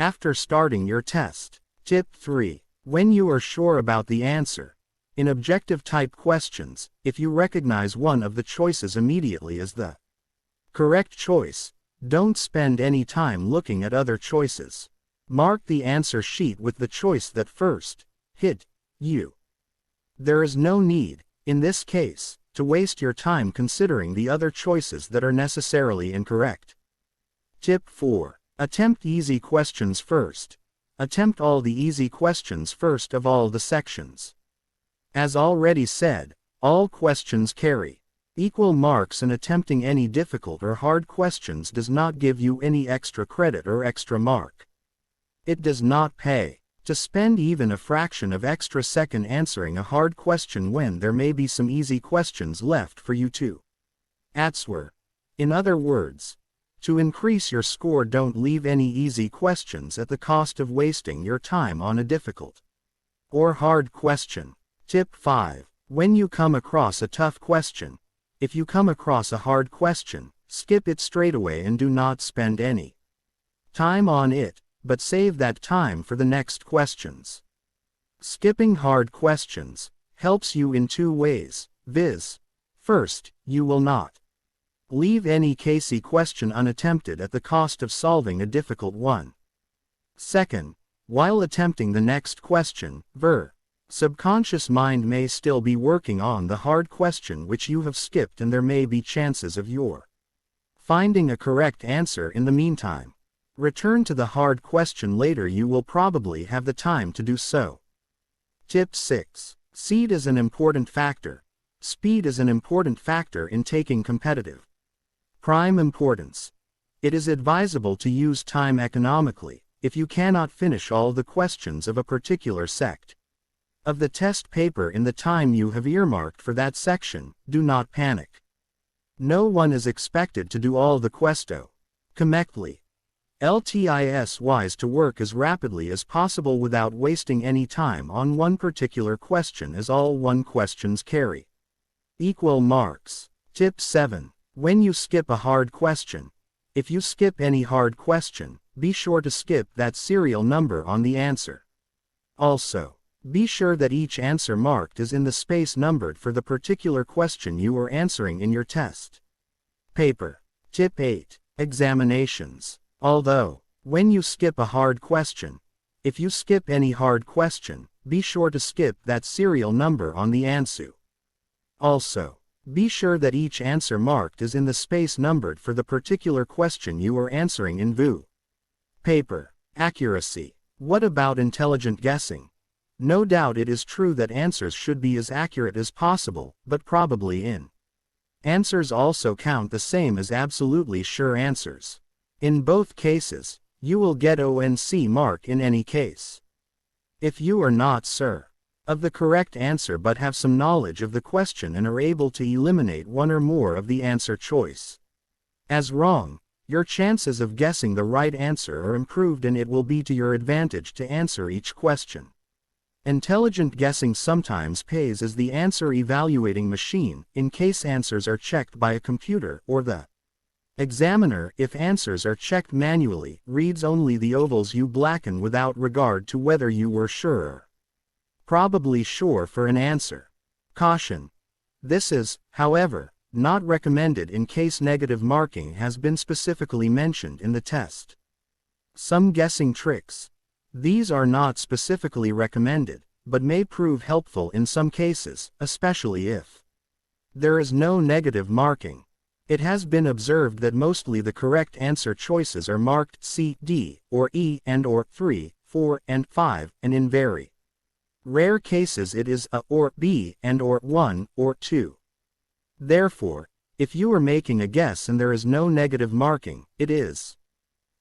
after starting your test. Tip 3. When you are sure about the answer. In objective type questions, if you recognize one of the choices immediately as the correct choice, don't spend any time looking at other choices. Mark the answer sheet with the choice that first hit you. There is no need, in this case, to waste your time considering the other choices that are necessarily incorrect. Tip 4. Attempt easy questions first. Attempt all the easy questions first of all the sections. As already said, all questions carry equal marks, and attempting any difficult or hard questions does not give you any extra credit or extra mark. It does not pay to spend even a fraction of extra second answering a hard question when there may be some easy questions left for you to answer. In other words, to increase your score, don't leave any easy questions at the cost of wasting your time on a difficult or hard question. Tip 5. When you come across a tough question, if you come across a hard question, skip it straight away and do not spend any time on it, but save that time for the next questions. Skipping hard questions helps you in two ways, viz. First, you will not leave any case question unattempted at the cost of solving a difficult one. Second, while attempting the next question, your subconscious mind may still be working on the hard question which you have skipped, and there may be chances of your finding a correct answer in the meantime. Return to the hard question later, you will probably have the time to do so. Tip 6. Speed is an important factor. Speed is an important factor in taking competitive prime importance. It is advisable to use time economically. If you cannot finish all the questions of a particular sect of the test paper in the time you have earmarked for that section, do not panic. No one is expected to do all the questo correctly. It wise to work as rapidly as possible without wasting any time on one particular question, as all one questions carry equal marks. Tip 7. When you skip a hard question. If you skip any hard question, be sure to skip that serial number on the answer. Also, be sure that each answer marked is in the space numbered for the particular question you are answering in your test paper. Tip 8. Examinations. Although, when you skip a hard question, if you skip any hard question, be sure to skip that serial number on the answer. Also, be sure that each answer marked is in the space numbered for the particular question you are answering in VU paper. Accuracy. What about intelligent guessing? No doubt it is true that answers should be as accurate as possible, but probably in answers also count the same as absolutely sure answers. In both cases, you will get ONC mark in any case. If you are not sure of the correct answer but have some knowledge of the question and are able to eliminate one or more of the answer choice as wrong, your chances of guessing the right answer are improved, and it will be to your advantage to answer each question. Intelligent guessing sometimes pays as the answer evaluating machine, in case answers are checked by a computer, or the examiner, if answers are checked manually, reads only the ovals you blacken without regard to whether you were sure or probably sure for an answer. Caution. This is, however, not recommended in case negative marking has been specifically mentioned in the test. Some guessing tricks. These are not specifically recommended, but may prove helpful in some cases, especially if there is no negative marking. It has been observed that mostly the correct answer choices are marked C, D, or E, and or 3, 4, and 5, and in very rare cases it is A or B and or 1 or 2. Therefore, if you are making a guess and there is no negative marking, it is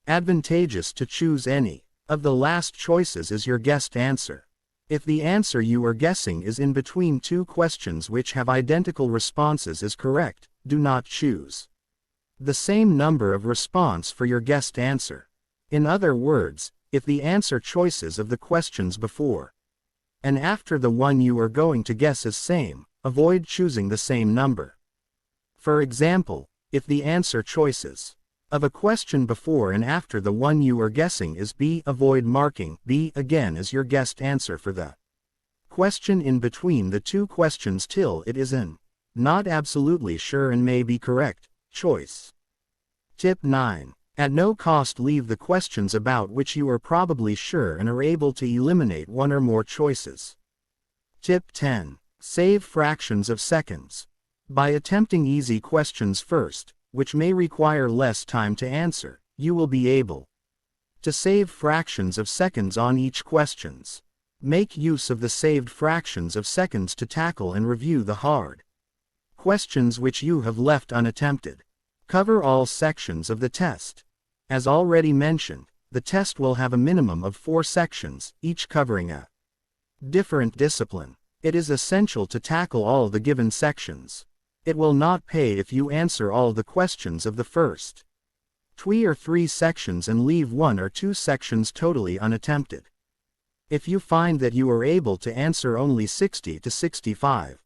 advantageous to choose any of the last choices as your guessed answer. If the answer you are guessing is in between two questions which have identical responses as correct, do not choose the same number of response for your guessed answer. In other words, if the answer choices of the questions before and after the one you are going to guess is same, avoid choosing the same number. For example, if the answer choices of a question before and after the one you are guessing is B. Avoid marking B again as your guessed answer for the question in between the two questions till it is an not absolutely sure and may be correct choice. Tip 9. At no cost leave the questions about which you are probably sure and are able to eliminate one or more choices. Tip 10. Save fractions of seconds. By attempting easy questions first, which may require less time to answer, you will be able to save fractions of seconds on each questions. Make use of the saved fractions of seconds to tackle and review the hard questions which you have left unattempted. Cover all sections of the test. As already mentioned, the test will have a minimum of 4 sections, each covering a different discipline. It is essential to tackle all the given sections. It will not pay if you answer all the questions of the first 2 or 3 sections and leave 1 or 2 sections totally unattempted. If you find that you are able to answer only 60 to 65%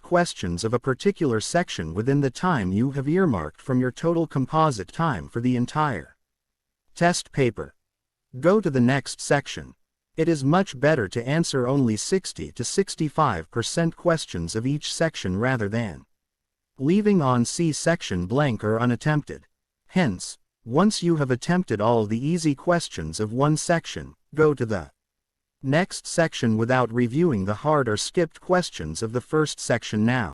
questions of a particular section within the time you have earmarked from your total composite time for the entire test paper, go to the next section. It is much better to answer only 60 to 65% questions of each section rather than leaving on C section blank or unattempted. Hence, once you have attempted all the easy questions of one section, go to the next section without reviewing the hard or skipped questions of the first section now.